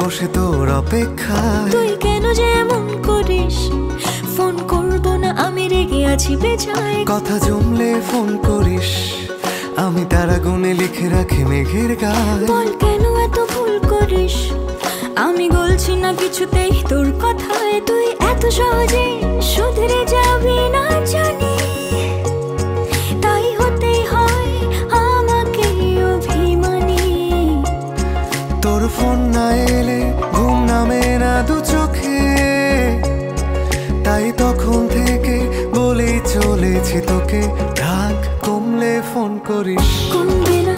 বসে তোর অপেক্ষায়। তুই কেন যে এমন করিস? ফোন করব না আমি, রেগে আছি বেজায়। কথা জমলে ফোন করিস, আমি তারা গুনে লিখে রাখি মেঘের গায়ে। বল কেন এত ভুল করিস? আমি গলছি না কিছুতেই তোর কথায়। তুই এত সহজে শুধরে যাবি না জানি, তাই হতেই হয় আমাকে অভিমানী। তোর ফোন না এলে ঘুম নামে না দু চোখে, তাই তখন থেকে বলেই চলেছি তোকে, রাগ কমলে ফোন করিস। কমবে না